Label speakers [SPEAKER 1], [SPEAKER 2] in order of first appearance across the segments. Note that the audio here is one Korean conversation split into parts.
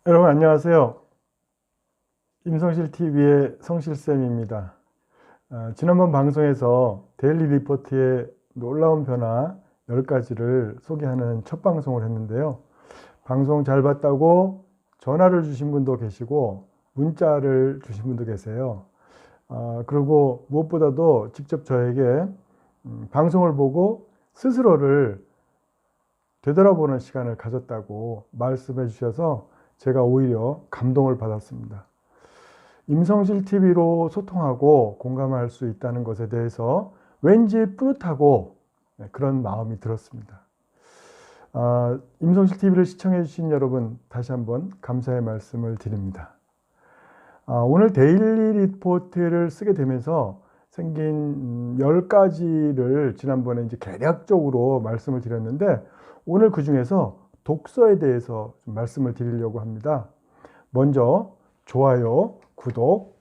[SPEAKER 1] 여러분 안녕하세요. 임성실 TV의 성실쌤입니다. 지난번 방송에서 데일리 리포트의 놀라운 변화 10가지를 소개하는 첫 방송을 했는데요. 방송 잘 봤다고 전화를 주신 분도 계시고 문자를 주신 분도 계세요. 그리고 무엇보다도 직접 저에게 방송을 보고 스스로를 되돌아보는 시간을 가졌다고 말씀해 주셔서 제가 오히려 감동을 받았습니다. 임성실 TV로 소통하고 공감할 수 있다는 것에 대해서 왠지 뿌듯하고 그런 마음이 들었습니다. 임성실 TV를 시청해 주신 여러분 다시 한번 감사의 말씀을 드립니다. 오늘 데일리 리포트를 쓰게 되면서 생긴 10가지를 지난번에 이제 개략적으로 말씀을 드렸는데 오늘 그 중에서 독서에 대해서 좀 말씀을 드리려고 합니다. 먼저 좋아요, 구독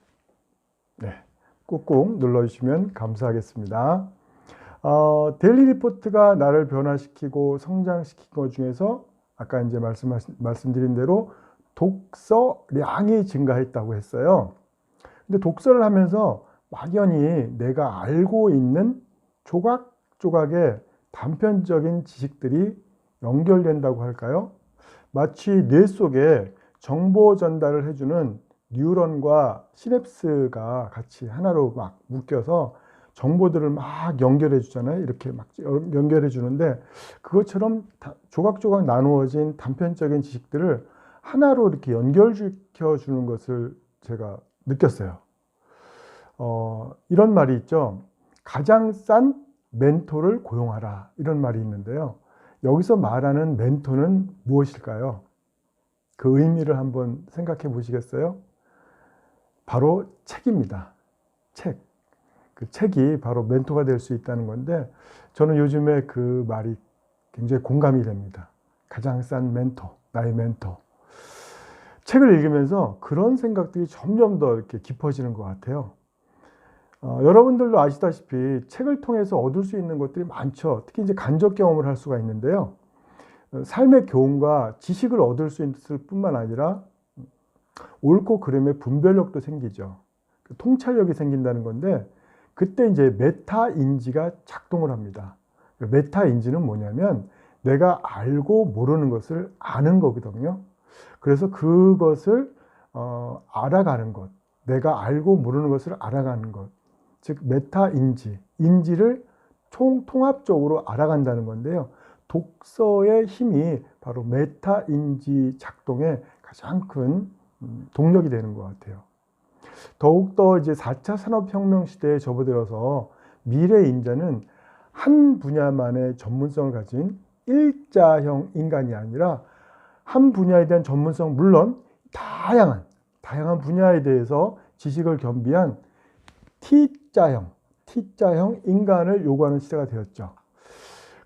[SPEAKER 1] 꾹꾹 눌러주시면 감사하겠습니다. 데일리 리포트가 나를 변화시키고 성장시킨 것 중에서 아까 이제 말씀드린 대로 독서량이 증가했다고 했어요. 근데 독서를 하면서 막연히 내가 알고 있는 조각조각의 단편적인 지식들이 연결된다고 할까요? 마치 뇌 속에 정보 전달을 해주는 뉴런과 시냅스가 같이 하나로 막 묶여서 정보들을 막 연결해 주잖아요. 이렇게 막 연결해 주는데 그것처럼 조각조각 나누어진 단편적인 지식들을 하나로 이렇게 연결시켜 주는 것을 제가 느꼈어요. 이런 말이 있죠. 가장 싼 멘토를 고용하라. 이런 말이 있는데요. 여기서 말하는 멘토는 무엇일까요? 그 의미를 한번 생각해 보시겠어요? 바로 책입니다. 책. 그 책이 바로 멘토가 될 수 있다는 건데 저는 요즘에 그 말이 굉장히 공감이 됩니다. 가장 싼 멘토, 나의 멘토. 책을 읽으면서 그런 생각들이 점점 더 이렇게 깊어지는 것 같아요. 여러분들도 아시다시피 책을 통해서 얻을 수 있는 것들이 많죠. 특히 이제 간접 경험을 할 수가 있는데요. 삶의 교훈과 지식을 얻을 수 있을 뿐만 아니라 옳고 그름의 분별력도 생기죠. 통찰력이 생긴다는 건데 그때 이제 메타 인지가 작동을 합니다. 메타 인지는 뭐냐면 내가 알고 모르는 것을 아는 거거든요. 그래서 그것을 알아가는 것, 내가 알고 모르는 것을 알아가는 것, 즉 메타 인지, 인지를 통합적으로 알아간다는 건데요. 독서의 힘이 바로 메타 인지 작동의 가장 큰 동력이 되는 것 같아요. 더욱더 이제 4차 산업혁명 시대에 접어들어서 미래 인자는 한 분야만의 전문성을 가진 일자형 인간이 아니라 한 분야에 대한 전문성 물론 다양한 분야에 대해서 지식을 겸비한 T자형 인간을 요구하는 시대가 되었죠.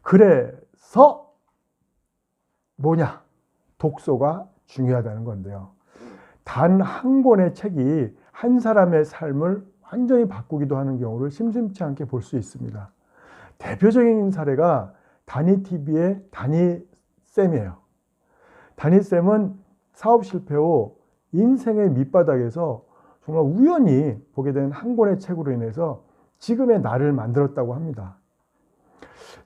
[SPEAKER 1] 그래서 뭐냐? 독서가 중요하다는 건데요. 단 한 권의 책이 한 사람의 삶을 완전히 바꾸기도 하는 경우를 심심치 않게 볼 수 있습니다. 대표적인 사례가 다니TV의 다니쌤이에요. 다니쌤은 사업 실패 후 인생의 밑바닥에서 정말 우연히 보게 된 한 권의 책으로 인해서 지금의 나를 만들었다고 합니다.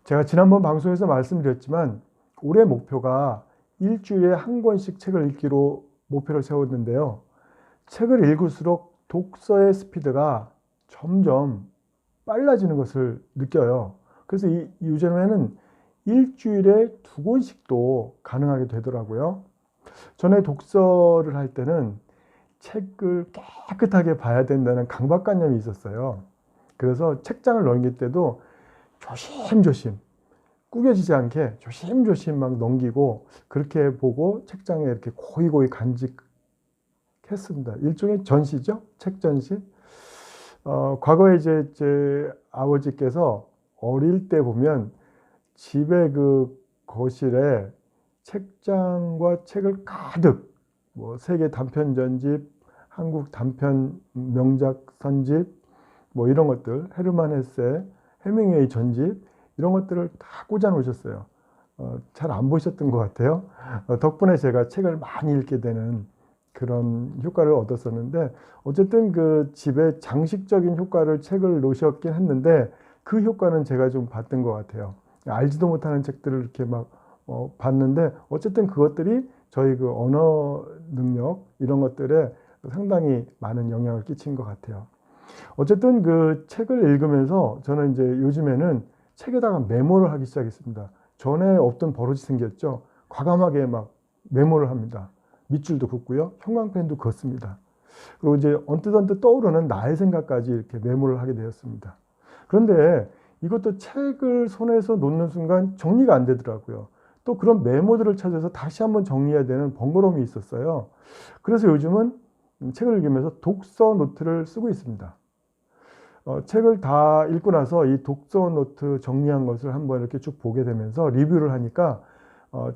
[SPEAKER 1] 제가 지난번 방송에서 말씀드렸지만 올해 목표가 일주일에 한 권씩 책을 읽기로 목표를 세웠는데요. 책을 읽을수록 독서의 스피드가 점점 빨라지는 것을 느껴요. 그래서 요즘에는 일주일에 2권씩도 가능하게 되더라고요. 전에 독서를 할 때는 책을 깨끗하게 봐야 된다는 강박관념이 있었어요. 그래서 책장을 넘길 때도 조심조심 구겨지지 않게 조심조심 막 넘기고 그렇게 보고 책장에 이렇게 고이고이 간직했습니다. 일종의 전시죠. 책 전시. 과거에 이제 제 아버지께서 어릴 때 보면 집에 그 거실에 책장과 책을 가득 뭐 세계 단편 전집, 한국 단편 명작 선집 뭐 이런 것들, 헤르만 헤세, 해밍웨이 전집 이런 것들을 다 꽂아 놓으셨어요. 잘 안 보셨던 것 같아요. 덕분에 제가 책을 많이 읽게 되는 그런 효과를 얻었었는데, 어쨌든 그 집에 장식적인 효과를 책을 놓으셨긴 했는데, 그 효과는 제가 좀 봤던 것 같아요. 알지도 못하는 책들을 이렇게 막 봤는데, 어쨌든 그것들이 저희 그 언어 능력 이런 것들에 상당히 많은 영향을 끼친 것 같아요. 어쨌든 그 책을 읽으면서 저는 이제 요즘에는 책에다가 메모를 하기 시작했습니다. 전에 없던 버릇이 생겼죠. 과감하게 막 메모를 합니다. 밑줄도 긋고요. 형광펜도 긋습니다. 그리고 이제 언뜻 떠오르는 나의 생각까지 이렇게 메모를 하게 되었습니다. 그런데 이것도 책을 손에서 놓는 순간 정리가 안 되더라고요. 또 그런 메모들을 찾아서 다시 한번 정리해야 되는 번거로움이 있었어요. 그래서 요즘은 책을 읽으면서 독서 노트를 쓰고 있습니다. 책을 다 읽고 나서 이 독서 노트 정리한 것을 한번 이렇게 쭉 보게 되면서 리뷰를 하니까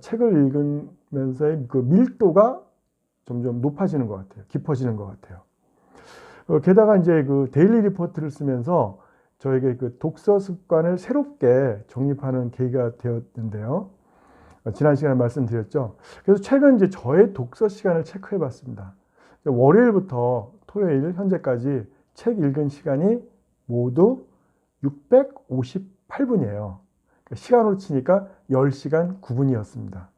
[SPEAKER 1] 책을 읽으면서의 그 밀도가 점점 높아지는 것 같아요. 깊어지는 것 같아요. 게다가 이제 그 데일리 리포트를 쓰면서 저에게 그 독서 습관을 새롭게 정립하는 계기가 되었는데요. 지난 시간에 말씀드렸죠. 그래서 최근 이제 저의 독서 시간을 체크해 봤습니다. 월요일부터 토요일 현재까지 책 읽은 시간이 모두 658분이에요. 시간으로 치니까 10시간 9분이었습니다.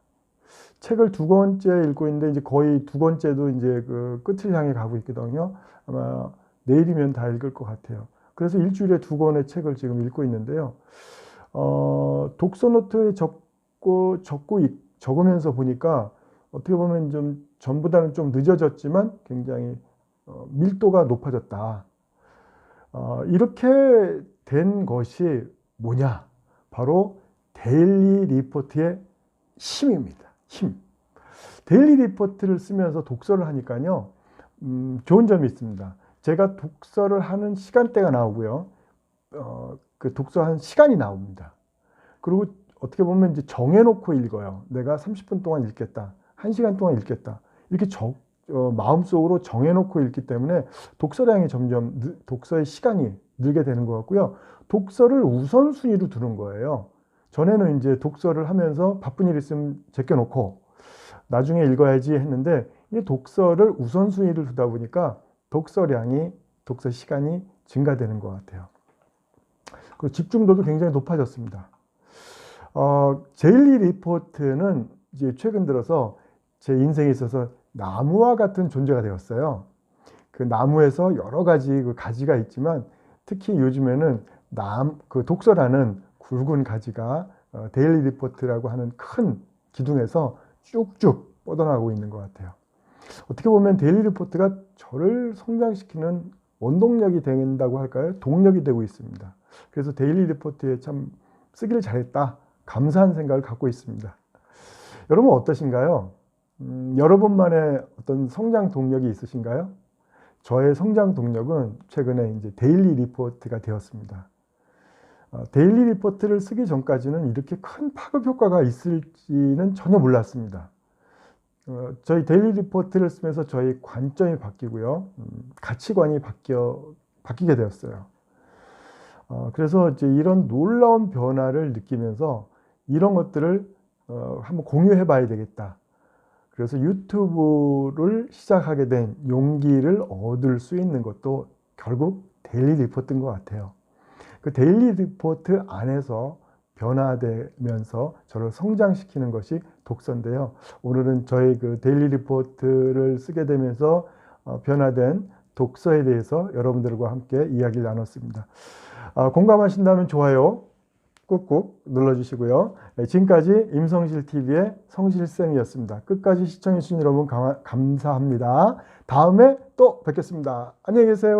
[SPEAKER 1] 책을 두 권째 읽고 있는데 이제 거의 두 권째도 이제 그 끝을 향해 가고 있거든요. 아마 내일이면 다 읽을 것 같아요. 그래서 일주일에 두 권의 책을 지금 읽고 있는데요. 독서 노트에 적으면서 보니까 어떻게 보면 좀 전보다는 좀 늦어졌지만 굉장히 밀도가 높아졌다. 이렇게 된 것이 뭐냐? 바로 데일리 리포트의 힘입니다. 힘. 데일리 리포트를 쓰면서 독서를 하니까요. 좋은 점이 있습니다. 제가 독서를 하는 시간대가 나오고요. 그 독서한 시간이 나옵니다. 그리고 어떻게 보면 이제 정해놓고 읽어요. 내가 30분 동안 읽겠다. 1시간 동안 읽겠다. 이렇게 마음속으로 정해놓고 읽기 때문에 독서량이 점점 독서의 시간이 늘게 되는 것 같고요. 독서를 우선순위로 두는 거예요. 전에는 이제 독서를 하면서 바쁜 일 있으면 제껴놓고 나중에 읽어야지 했는데 이 독서를 우선순위를 두다 보니까 독서 시간이 증가되는 것 같아요. 그리고 집중도도 굉장히 높아졌습니다. 데일리 리포트는 이제 최근 들어서 제 인생에 있어서 나무와 같은 존재가 되었어요. 그 나무에서 여러 가지 그 가지가 있지만 특히 요즘에는 그 독서라는 굵은 가지가 데일리 리포트라고 하는 큰 기둥에서 쭉쭉 뻗어나가고 있는 것 같아요. 어떻게 보면 데일리 리포트가 저를 성장시키는 원동력이 된다고 할까요? 동력이 되고 있습니다. 그래서 데일리 리포트에 참 쓰기를 잘했다. 감사한 생각을 갖고 있습니다. 여러분 어떠신가요? 여러분만의 어떤 성장 동력이 있으신가요? 저의 성장 동력은 최근에 이제 데일리 리포트가 되었습니다. 데일리 리포트를 쓰기 전까지는 이렇게 큰 파급 효과가 있을지는 전혀 몰랐습니다. 저희 데일리 리포트를 쓰면서 저희 관점이 바뀌고요. 가치관이 바뀌게 되었어요. 그래서 이제 이런 놀라운 변화를 느끼면서 이런 것들을 한번 공유해 봐야 되겠다. 그래서 유튜브를 시작하게 된 용기를 얻을 수 있는 것도 결국 데일리 리포트인 것 같아요. 그 데일리 리포트 안에서 변화되면서 저를 성장시키는 것이 독서인데요. 오늘은 저희 그 데일리 리포트를 쓰게 되면서 변화된 독서에 대해서 여러분들과 함께 이야기를 나눴습니다. 공감하신다면 좋아요 꾹꾹 눌러주시고요. 지금까지 임성실TV의 성실쌤이었습니다. 끝까지 시청해주신 여러분 감사합니다. 다음에 또 뵙겠습니다. 안녕히 계세요.